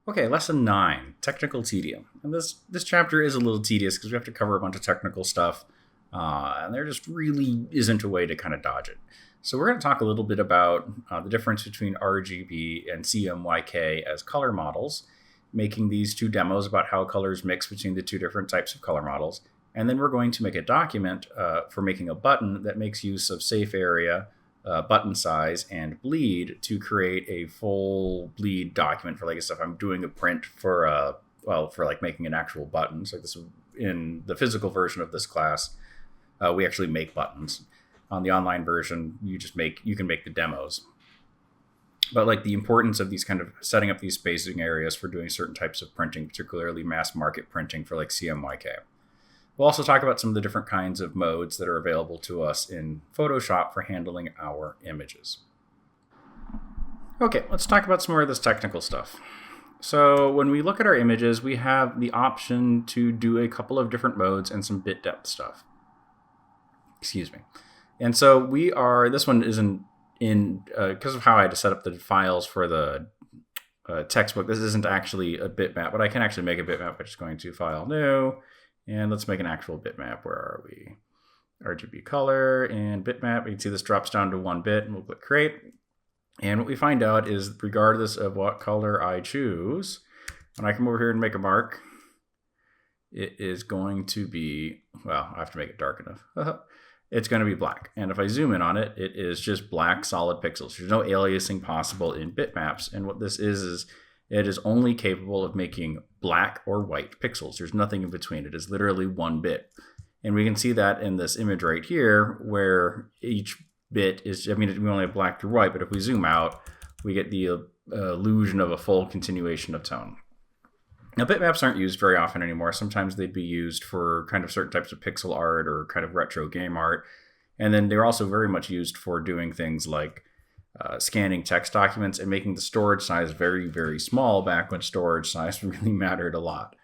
Okay, lesson 9, technical tedium. And this chapter is a little tedious because we have to cover a bunch of technical stuff, and there just really isn't a way to kind of dodge it. So we're going to talk a little bit about the difference between RGB and CMYK as color models, making these two demos about how colors mix between the two different types of color models. And then we're going to make a document for making a button that makes use of safe area, button size, and bleed to create a full bleed document for like if I'm doing a print for like making an actual button. So this in the physical version of this class, we actually make buttons. On the online version, you can make the demos. But like the importance of these kind of setting up these spacing areas for doing certain types of printing, particularly mass market printing for like CMYK. We'll also talk about some of the different kinds of modes that are available to us in Photoshop for handling our images. Okay, let's talk about some more of this technical stuff. So when we look at our images, we have the option to do a couple of different modes and some bit depth stuff. Excuse me. And so this one isn't in, because of how I had to set up the files for the textbook, this isn't actually a bitmap, but I can actually make a bitmap by just going to File, New, and let's make an actual bitmap. Where are we? RGB color and bitmap. You can see this drops down to 1 bit, and we'll click create. And what we find out is, regardless of what color I choose, when I come over here and make a mark, it is going to be, well, I have to make it dark enough. It's going to be black. And if I zoom in on it, it is just black solid pixels. There's no aliasing possible in bitmaps. And what this is it is only capable of making black or white pixels. There's nothing in between. It is literally 1 bit. And we can see that in this image right here, where each bit is, we only have black through white, but if we zoom out, we get the illusion of a full continuation of tone. Now, bitmaps aren't used very often anymore. Sometimes they'd be used for kind of certain types of pixel art or kind of retro game art. And then they're also very much used for doing things like scanning text documents and making the storage size very, very small back when storage size really mattered a lot.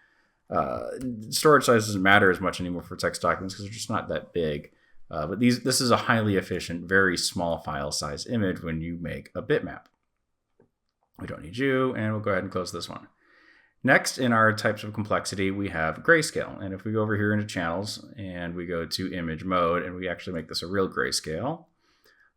Storage size doesn't matter as much anymore for text documents because they're just not that big. But this is a highly efficient, very small file size image when you make a bitmap. We don't need you, and we'll go ahead and close this one. Next, in our types of complexity, we have grayscale. And if we go over here into channels and we go to image mode and we actually make this a real grayscale,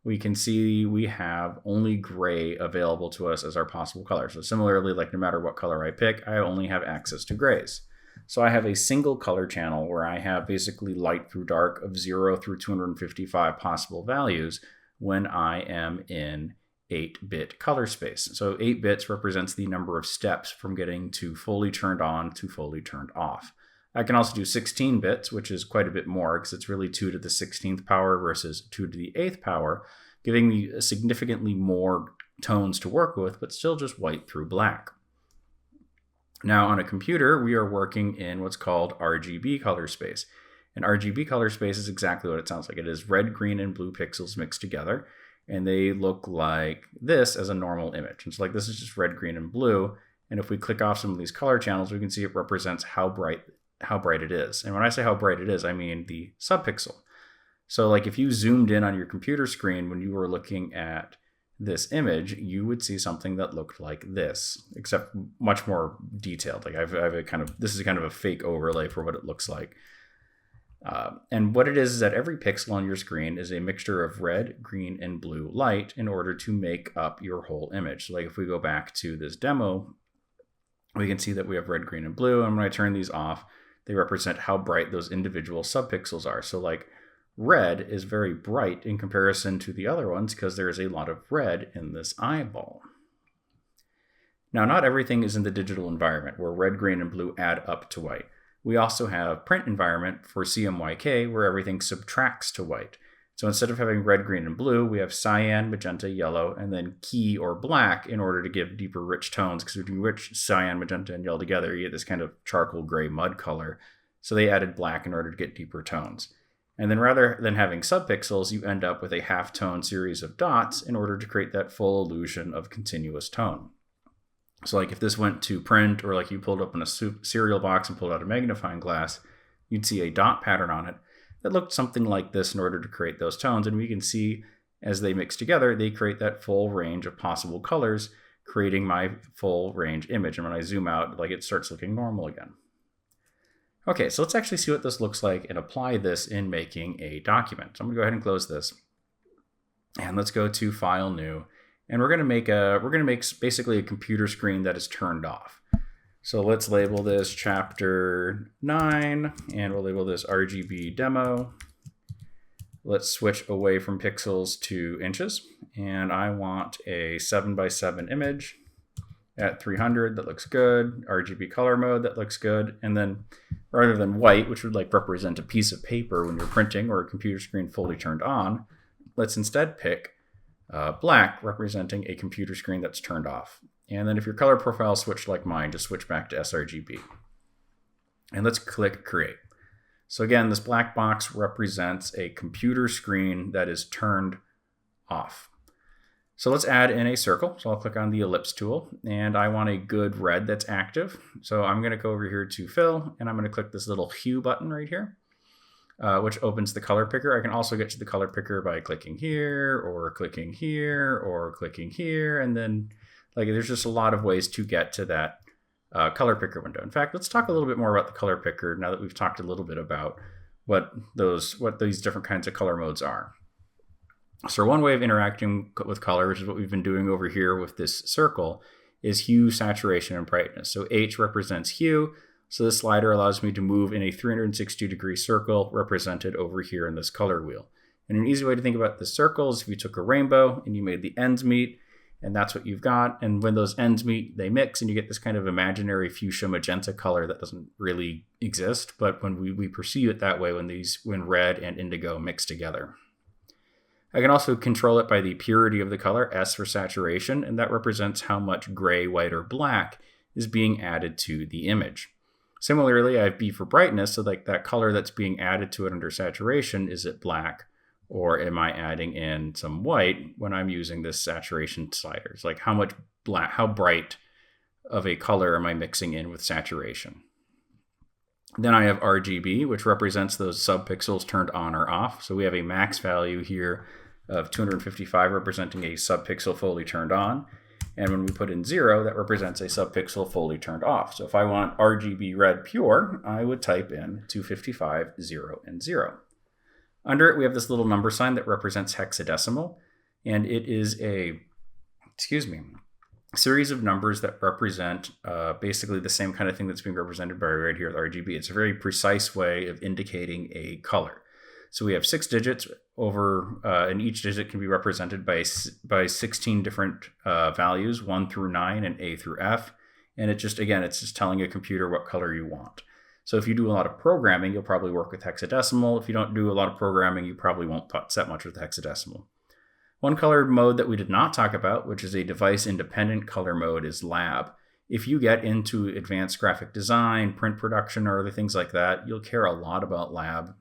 we can see we have only gray available to us as our possible color. So similarly, like no matter what color I pick, I only have access to grays. So I have a single color channel where I have basically light through dark of 0 through 255 possible values when I am in 8-bit color space. So 8 bits represents the number of steps from getting to fully turned on to fully turned off. I can also do 16 bits, which is quite a bit more because it's really 2 to the 16th power versus 2 to the 8th power, giving me significantly more tones to work with, but still just white through black. Now on a computer, we are working in what's called RGB color space. And RGB color space is exactly what it sounds like. It is red, green, and blue pixels mixed together, and they look like this as a normal image. And so like this is just red, green, and blue. And if we click off some of these color channels, we can see it represents how bright it is. And when I say how bright it is, I mean the subpixel. So like if you zoomed in on your computer screen when you were looking at this image, you would see something that looked like this, except much more detailed. Like I've a kind of, this is kind of a fake overlay for what it looks like. And what it is that every pixel on your screen is a mixture of red, green, and blue light in order to make up your whole image. So like if we go back to this demo, we can see that we have red, green, and blue. And when I turn these off, they represent how bright those individual subpixels are. So like red is very bright in comparison to the other ones because there is a lot of red in this eyeball. Now, not everything is in the digital environment where red, green, and blue add up to white. We also have print environment for CMYK where everything subtracts to white. So instead of having red, green, and blue, we have cyan, magenta, yellow, and then key or black in order to give deeper, rich tones. Because when you rich cyan, magenta, and yellow together, you get this kind of charcoal gray mud color. So they added black in order to get deeper tones. And then rather than having subpixels, you end up with a half-tone series of dots in order to create that full illusion of continuous tone. So like if this went to print, or like you pulled up in a cereal box and pulled out a magnifying glass, you'd see a dot pattern on it that looked something like this in order to create those tones. And we can see as they mix together, they create that full range of possible colors, creating my full range image. And when I zoom out, like, it starts looking normal again. Okay, so let's actually see what this looks like and apply this in making a document. So I'm gonna go ahead and close this. And let's go to File, New. And we're gonna make basically a computer screen that is turned off. So let's label this Chapter 9, and we'll label this RGB Demo. Let's switch away from pixels to inches. And I want a 7x7 image at 300, that looks good. RGB color mode, that looks good. And then rather than white, which would like represent a piece of paper when you're printing or a computer screen fully turned on, let's instead pick black, representing a computer screen that's turned off. And then if your color profile switched like mine, just switch back to sRGB. And let's click Create. So again, this black box represents a computer screen that is turned off. So let's add in a circle. So I'll click on the ellipse tool, and I want a good red that's active. So I'm going to go over here to Fill, and I'm going to click this little hue button right here, which opens the color picker. I can also get to the color picker by clicking here, or clicking here, or clicking here, and then like there's just a lot of ways to get to that color picker window. In fact, let's talk a little bit more about the color picker now that we've talked a little bit about what these different kinds of color modes are. So one way of interacting with color, which is what we've been doing over here with this circle, is hue, saturation, and brightness. So H represents hue. So this slider allows me to move in a 360-degree circle represented over here in this color wheel. And an easy way to think about this circle is if you took a rainbow and you made the ends meet, and that's what you've got. And when those ends meet, they mix, and you get this kind of imaginary fuchsia magenta color that doesn't really exist. But when we perceive it that way, when red and indigo mix together. I can also control it by the purity of the color, S for saturation, and that represents how much gray, white, or black is being added to the image. Similarly, I have B for brightness, so like that color that's being added to it under saturation, is it black, or am I adding in some white when I'm using this saturation slider? It's like how bright of a color am I mixing in with saturation? Then I have RGB, which represents those subpixels turned on or off. So we have a max value here of 255 representing a subpixel fully turned on. And when we put in 0, that represents a subpixel fully turned off. So if I want RGB red pure, I would type in 255, 0, and 0. Under it, we have this little number sign that represents hexadecimal. And it is a series of numbers that represent basically the same kind of thing that's being represented by right here with RGB. It's a very precise way of indicating a color. So we have 6 digits over, and each digit can be represented by 16 different values, 1 through 9 and A through F. And it's just telling a computer what color you want. So if you do a lot of programming, you'll probably work with hexadecimal. If you don't do a lot of programming, you probably won't set much with hexadecimal. One color mode that we did not talk about, which is a device-independent color mode, is Lab. If you get into advanced graphic design, print production, or other things like that, you'll care a lot about Lab.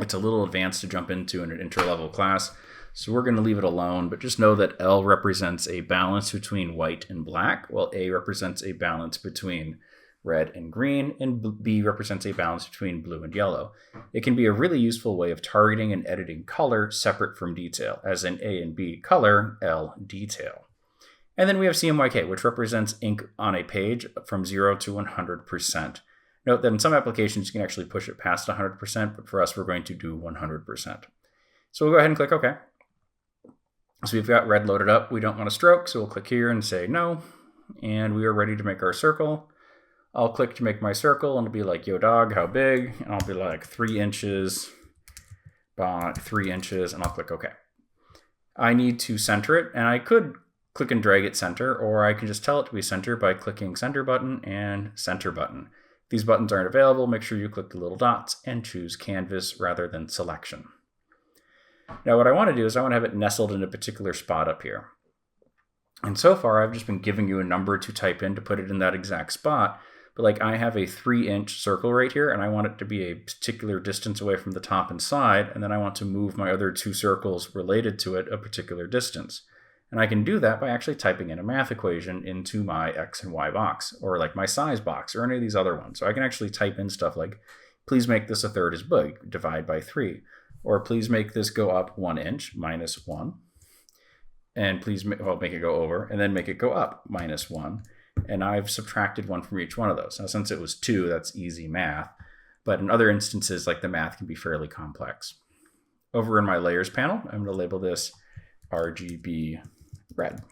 It's a little advanced to jump into in an inter-level class, so we're going to leave it alone, but just know that L represents a balance between white and black, while A represents a balance between red and green, and B represents a balance between blue and yellow. It can be a really useful way of targeting and editing color separate from detail, as in A and B color, L detail. And then we have CMYK, which represents ink on a page from 0 to 100%. Note that in some applications you can actually push it past 100%, but for us we're going to do 100%. So we'll go ahead and click OK. So we've got red loaded up. We don't want a stroke, so we'll click here and say no. And we are ready to make our circle. I'll click to make my circle, and it'll be like, yo dog, how big? And I'll be like 3 inches by 3 inches, and I'll click OK. I need to center it, and I could click and drag it center, or I can just tell it to be center by clicking center button and center button. If these buttons aren't available, make sure you click the little dots and choose canvas rather than selection. Now what I want to do is I want to have it nestled in a particular spot up here. And so far I've just been giving you a number to type in to put it in that exact spot. But like I have a 3-inch circle right here, and I want it to be a particular distance away from the top and side, and then I want to move my other 2 circles related to it a particular distance. And I can do that by actually typing in a math equation into my X and Y box, or like my size box, or any of these other ones. So I can actually type in stuff like, please make this a third as big, divide by 3. Or please make this go up 1 inch, -1. and please make it go over, and then make it go up, -1. And I've subtracted 1 from each one of those. Now, since it was 2, that's easy math. But in other instances, like the math can be fairly complex. Over in my layers panel, I'm going to label this RGB red.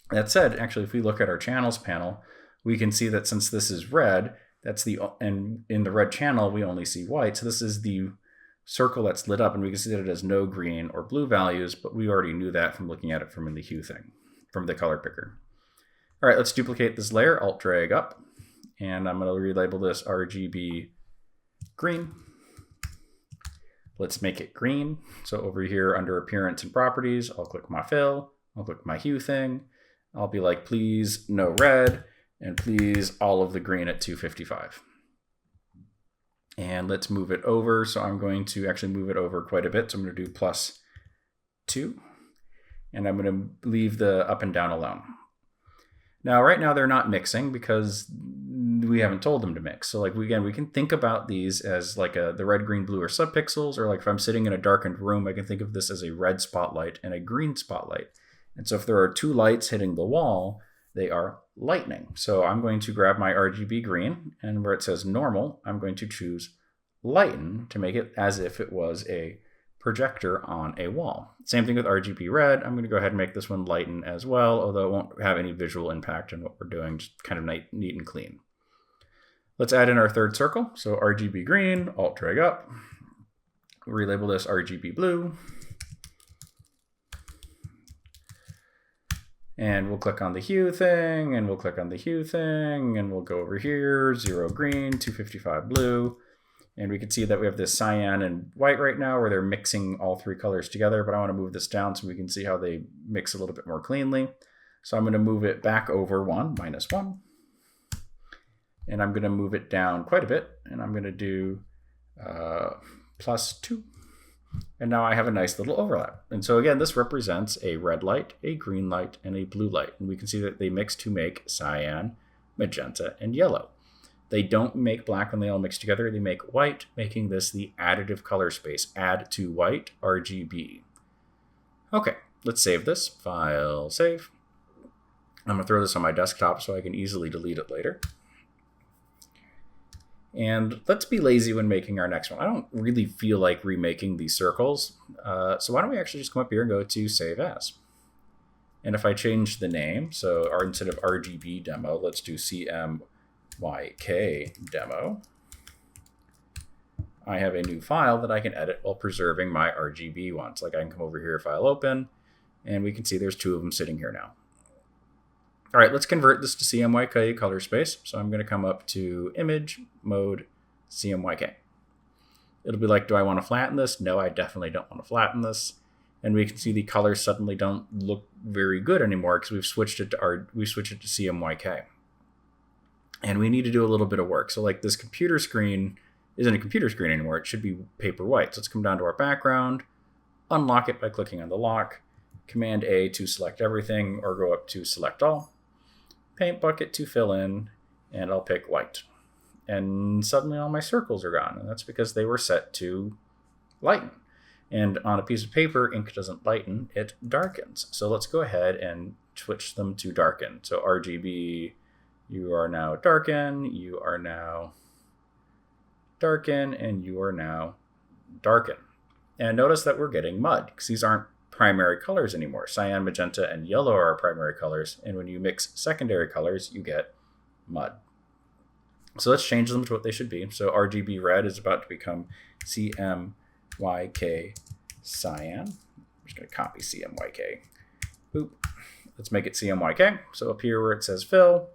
That said, actually, if we look at our channels panel, we can see that since this is red, and in the red channel, we only see white. So this is the circle that's lit up, and we can see that it has no green or blue values, but we already knew that from looking at it from in the hue thing, from the color picker. All right, let's duplicate this layer, Alt drag up, and I'm going to relabel this RGB green. Let's make it green. So over here under appearance and properties, I'll click my fill, I'll click my hue thing. I'll be like, please no red, and please all of the green at 255. And let's move it over. So I'm going to actually move it over quite a bit. So I'm going to do +2, and I'm going to leave the up and down alone. Now, right now they're not mixing because we haven't told them to mix. So like, again, we can think about these as like the red, green, blue are subpixels, or like if I'm sitting in a darkened room, I can think of this as a red spotlight and a green spotlight. And so if there are 2 lights hitting the wall, they are lightning. So I'm going to grab my RGB green, and where it says normal, I'm going to choose lighten to make it as if it was a projector on a wall. Same thing with RGB red. I'm going to go ahead and make this one lighten as well, although it won't have any visual impact on what we're doing, just kind of neat and clean. Let's add in our third circle. So RGB green, Alt drag up, relabel this RGB blue, and we'll click on the hue thing, and we'll click on the hue thing, and we'll go over here, 0 green, 255 blue. And we can see that we have this cyan and white right now where they're mixing all 3 colors together, but I want to move this down so we can see how they mix a little bit more cleanly. So I'm going to move it back over 1, -1. And I'm going to move it down quite a bit, and I'm going to do +2. And now I have a nice little overlap. And so again, this represents a red light, a green light, and a blue light. And we can see that they mix to make cyan, magenta, and yellow. They don't make black when they all mix together. They make white, making this the additive color space. Add to white, RGB. Okay, let's save this. File, save. I'm going to throw this on my desktop so I can easily delete it later. And let's be lazy when making our next one. I don't really feel like remaking these circles. So why don't we actually just come up here and go to Save As. And if I change the name, so instead of RGB demo, let's do CMYK demo. I have a new file that I can edit while preserving my RGB ones. Like I can come over here, File Open, and we can see there's 2 of them sitting here now. All right, let's convert this to CMYK color space. So I'm going to come up to Image, Mode, CMYK. It'll be like, do I want to flatten this? No, I definitely don't want to flatten this. And we can see the colors suddenly don't look very good anymore because we've switched it to CMYK. And we need to do a little bit of work. So like this computer screen isn't a computer screen anymore. It should be paper white. So let's come down to our background, unlock it by clicking on the lock, Command A to select everything, or go up to Select All. Paint bucket to fill in, and I'll pick white. And suddenly all my circles are gone, and that's because they were set to lighten. And on a piece of paper, ink doesn't lighten, it darkens. So let's go ahead and switch them to darken. So RGB, you are now darken, you are now darken, and you are now darken. And notice that we're getting mud, because these aren't primary colors anymore. Cyan, magenta, and yellow are our primary colors, and when you mix secondary colors, you get mud. So let's change them to what they should be. So RGB red is about to become CMYK cyan. I'm just going to copy CMYK. Boop. Let's make it CMYK. So up here where it says fill,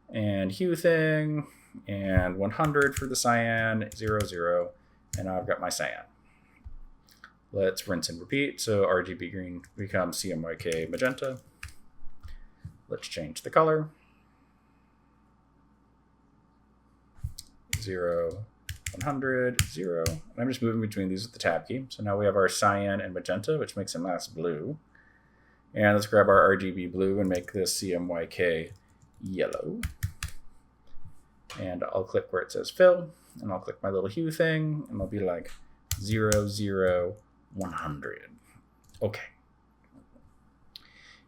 and hue thing, and 100 for the cyan, 0, 0, and now I've got my cyan. Let's rinse and repeat. So RGB green becomes CMYK magenta. Let's change the color. 0, 100, 0. And I'm just moving between these with the tab key. So now we have our cyan and magenta, which makes it last blue. And let's grab our RGB blue and make this CMYK yellow. And I'll click where it says fill, and I'll click my little hue thing, and I'll be like 0, 0, 100. Okay.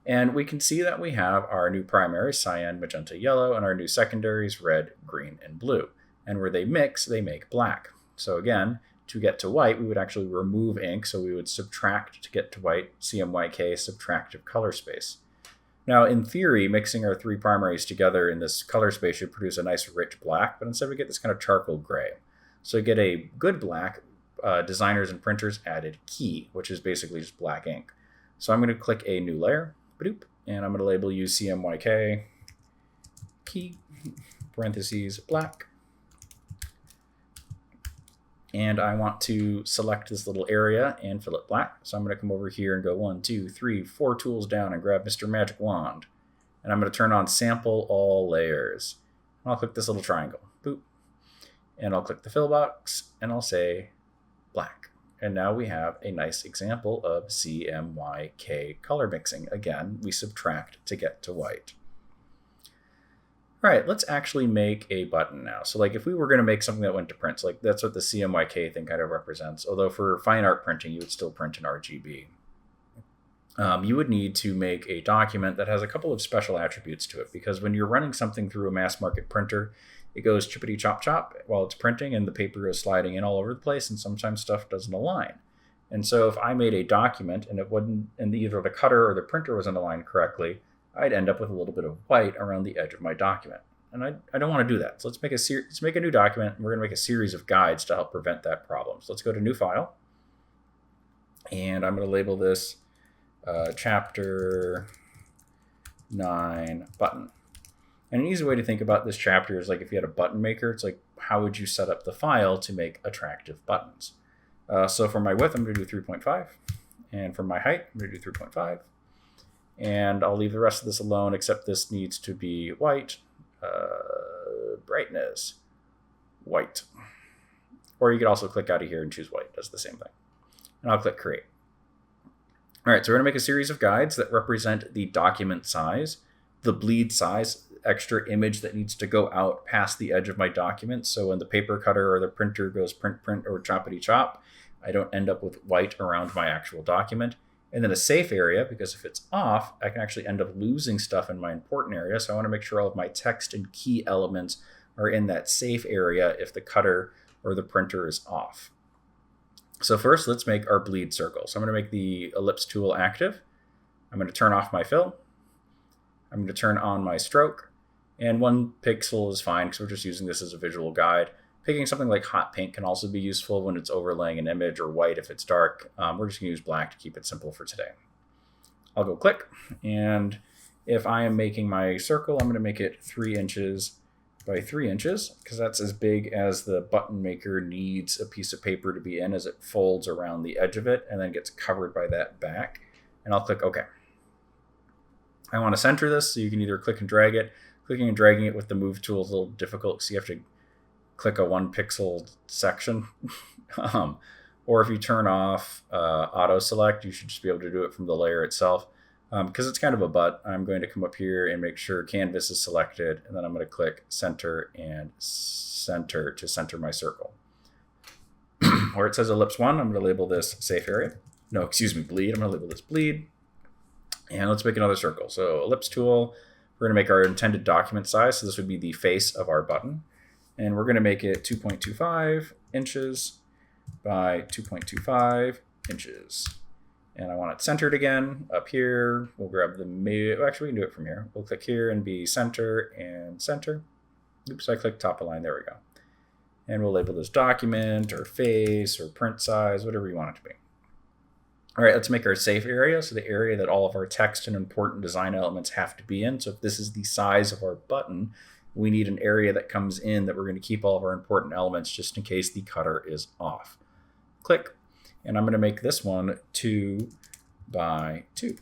And we can see that we have our new primaries, cyan, magenta, yellow, and our new secondaries, red, green, and blue. And where they mix, they make black. So again, to get to white, we would actually remove ink, so we would subtract to get to white, CMYK, subtractive color space. Now, in theory, mixing our three primaries together in this color space should produce a nice rich black, but instead we get this kind of charcoal gray. So to get a good black, designers and printers added key, which is basically just black ink. So I'm going to click a new layer, and I'm going to label use CMYK, key, parentheses, black. And I want to select this little area and fill it black. So I'm going to come over here and go 1, 2, 3, 4 tools down and grab Mr. Magic Wand. And I'm going to turn on Sample All Layers. I'll click this little triangle. Boop. And I'll click the fill box and I'll say black. And now we have a nice example of CMYK color mixing. Again, we subtract to get to white. All right, let's actually make a button now. So like if we were going to make something that went to print, so like that's what the CMYK thing kind of represents. Although for fine art printing, you would still print in RGB. You would need to make a document that has a couple of special attributes to it, because when you're running something through a mass market printer, it goes chippity chop chop while it's printing and the paper goes sliding in all over the place, and sometimes stuff doesn't align. And so if I made a document and it wouldn't, and either the cutter or the printer wasn't aligned correctly, I'd end up with a little bit of white around the edge of my document. And I don't want to do that. So let's make a new document, and we're going to make a series of guides to help prevent that problem. So let's go to New File, and I'm going to label this Chapter 9 Button. And an easy way to think about this chapter is like if you had a button maker, it's like how would you set up the file to make attractive buttons? So for my width, I'm going to do 3.5, and for my height, I'm going to do 3.5. And I'll leave the rest of this alone, except this needs to be white. Brightness, white. Or you could also click out of here and choose white. Does the same thing. And I'll click create. All right, so we're going to make a series of guides that represent the document size, the bleed size, extra image that needs to go out past the edge of my document. So when the paper cutter or the printer goes print, print, or choppity chop, I don't end up with white around my actual document. And then a safe area, because if it's off, I can actually end up losing stuff in my important area. So I want to make sure all of my text and key elements are in that safe area if the cutter or the printer is off. So first, let's make our bleed circle. So I'm going to make the ellipse tool active. I'm going to turn off my fill. I'm going to turn on my stroke. And 1 pixel is fine because we're just using this as a visual guide. Picking something like hot pink can also be useful when it's overlaying an image, or white if it's dark. We're just going to use black to keep it simple for today. I'll go click, and if I am making my circle, I'm going to make it 3 inches by 3 inches, because that's as big as the button maker needs a piece of paper to be in as it folds around the edge of it and then gets covered by that back. And I'll click OK. I want to center this, so you can either click and drag it. Clicking and dragging it with the move tool is a little difficult because you have to click a 1 pixel section. Or if you turn off auto select, you should just be able to do it from the layer itself. Because it's kind of a butt, I'm going to come up here and make sure canvas is selected, and then I'm going to click center and center to center my circle. Where it says ellipse 1, I'm going to label this safe area. No, excuse me, bleed. I'm going to label this bleed. And let's make another circle. So ellipse tool, we're going to make our intended document size. So this would be the face of our button. And we're going to make it 2.25 inches by 2.25 inches. And I want it centered again up here. We'll grab the actually, we can do it from here. We'll click here and be center and center. Oops, I clicked top align. There we go. And we'll label this document or face or print size, whatever you want it to be. All right, let's make our safe area. So the area that all of our text and important design elements have to be in. So if this is the size of our button, we need an area that comes in that we're going to keep all of our important elements just in case the cutter is off. Click, and I'm going to make this one 2 by 2.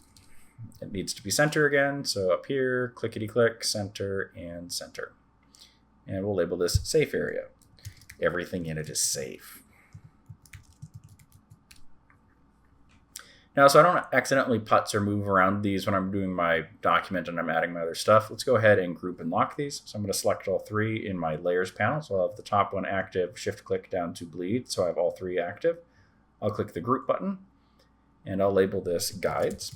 It needs to be center again, so up here, clickety-click, center, and center. And we'll label this safe area. Everything in it is safe. Now, so I don't accidentally putz or move around these when I'm doing my document and I'm adding my other stuff, let's go ahead and group and lock these. So I'm going to select all 3 in my layers panel. So I'll have the top one active, shift click down to bleed. So I have all 3 active. I'll click the group button and I'll label this guides.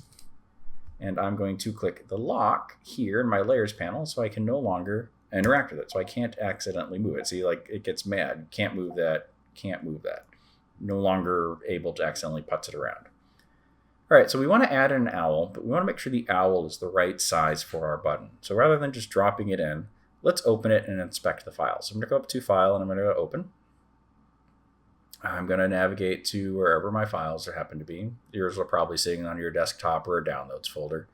And I'm going to click the lock here in my layers panel so I can no longer interact with it. So I can't accidentally move it. See, like it gets mad. Can't move that. Can't move that. No longer able to accidentally putz it around. All right, so we want to add an owl, but we want to make sure the owl is the right size for our button. So rather than just dropping it in, let's open it and inspect the file. So I'm going to go up to File and I'm going to go Open. I'm going to navigate to wherever my files happen to be. Yours are probably sitting on your desktop or a Downloads folder.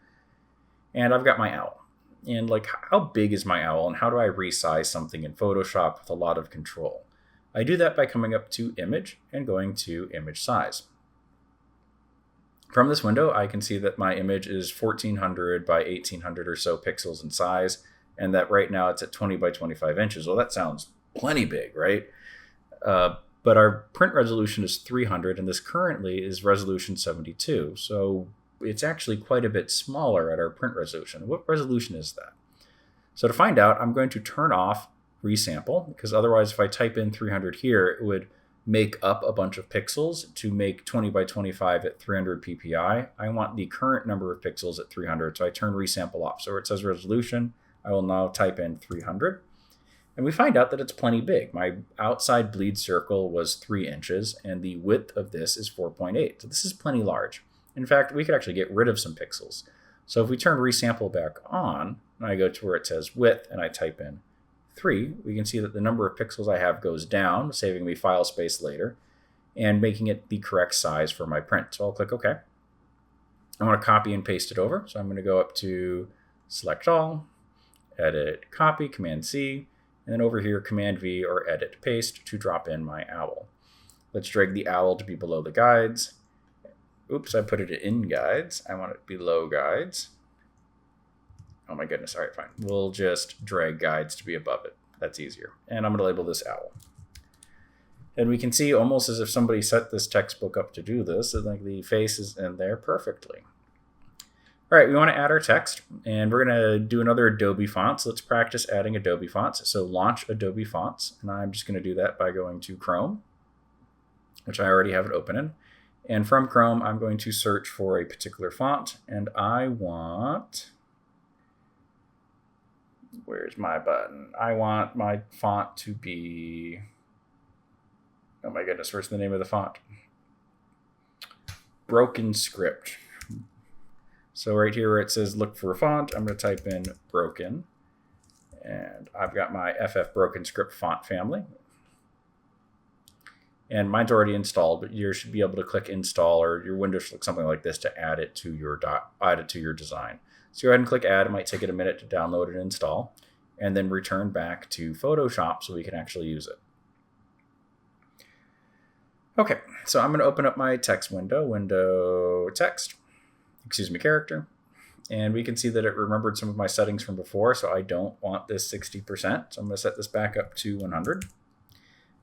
And I've got my owl. And like, how big is my owl and how do I resize something in Photoshop with a lot of control? I do that by coming up to Image and going to Image Size. From this window, I can see that my image is 1400 by 1800 or so pixels in size, and that right now it's at 20 by 25 inches. Well, that sounds plenty big, right? But our print resolution is 300, and this currently is resolution 72. So it's actually quite a bit smaller at our print resolution. What resolution is that? So to find out, I'm going to turn off resample, because otherwise if I type in 300 here, it would make up a bunch of pixels to make 20 by 25 at 300 ppi. I want the current number of pixels at 300, so I turn resample off. So where it says resolution, I will now type in 300. And we find out that it's plenty big. My outside bleed circle was 3 inches, and the width of this is 4.8. So this is plenty large. In fact, we could actually get rid of some pixels. So if we turn resample back on, and I go to where it says width, and I type in 3, we can see that the number of pixels I have goes down, saving me file space later, and making it the correct size for my print. So I'll click OK. I want to copy and paste it over. So I'm going to go up to Select All, Edit, Copy, Command-C, and then over here, Command-V or Edit, Paste to drop in my owl. Let's drag the owl to be below the guides. Oops, I put it in guides. I want it below guides. Oh my goodness, all right, fine. We'll just drag guides to be above it. That's easier. And I'm gonna label this owl. And we can see almost as if somebody set this textbook up to do this, and like the face is in there perfectly. All right, we wanna add our text, and we're gonna do another Adobe font. So let's practice adding Adobe fonts. So launch Adobe fonts, and I'm just gonna do that by going to Chrome, which I already have it open in. And from Chrome, I'm going to search for a particular font, and I want, where's my button? I want my font to be, oh my goodness, where's the name of the font? Broken Script. So right here where it says look for a font, I'm going to type in Broken. And I've got my FF Broken Script font family. And mine's already installed, but you should be able to click install, or your window should look something like this to add it to your design. So go ahead and click add. It might take it a minute to download and install, and then return back to Photoshop so we can actually use it. Okay, so I'm going to open up my text window text, character, and we can see that it remembered some of my settings from before, so I don't want this 60%, so I'm going to set this back up to 100.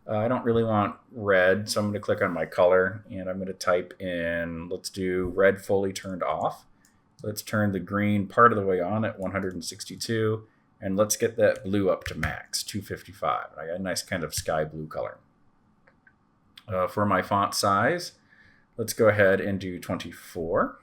I don't really want red, so I'm going to click on my color, and I'm going to type in, let's do red fully turned off. Let's turn the green part of the way on at 162, and let's get that blue up to max, 255. I got a nice kind of sky blue color. For my font size, let's go ahead and do 24.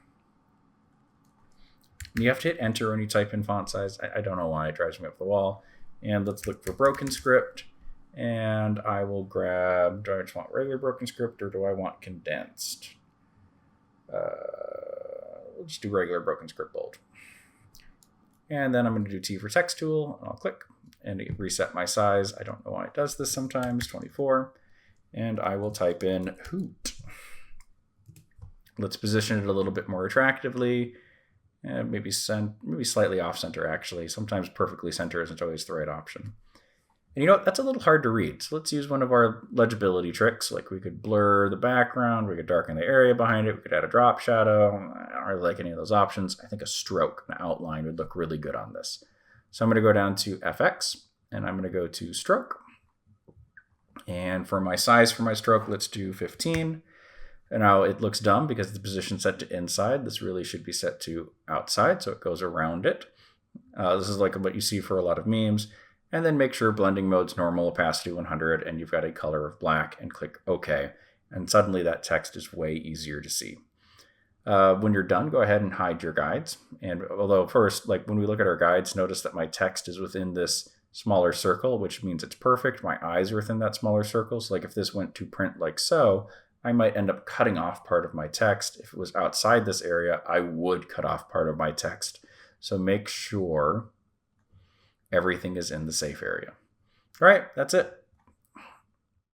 You have to hit enter when you type in font size. I don't know why, it drives me up the wall. And let's look for Broken Script. And I will grab, do I just want regular Broken Script or do I want condensed? We'll just do regular Broken Script bold. And then I'm going to do T for text tool, and I'll click and reset my size. I don't know why it does this sometimes, 24. And I will type in hoot. Let's position it a little bit more attractively. And maybe slightly off center actually. Sometimes perfectly center isn't always the right option. And you know what? That's a little hard to read. So let's use one of our legibility tricks. Like we could blur the background, we could darken the area behind it, we could add a drop shadow. I don't really like any of those options. I think a stroke, an outline would look really good on this. So I'm going to go down to FX and I'm going to go to stroke. And for my size for my stroke, let's do 15. And now it looks dumb because the position set to inside. This really should be set to outside, so it goes around it. This is like what you see for a lot of memes. And then make sure blending mode's normal, opacity 100, and you've got a color of black, and click OK. And suddenly that text is way easier to see. When you're done, go ahead and hide your guides. And although first, like when we look at our guides, notice that my text is within this smaller circle, which means it's perfect. My eyes are within that smaller circle. So like if this went to print like so, I might end up cutting off part of my text. If it was outside this area, I would cut off part of my text. So make sure everything is in the safe area. All right, that's it.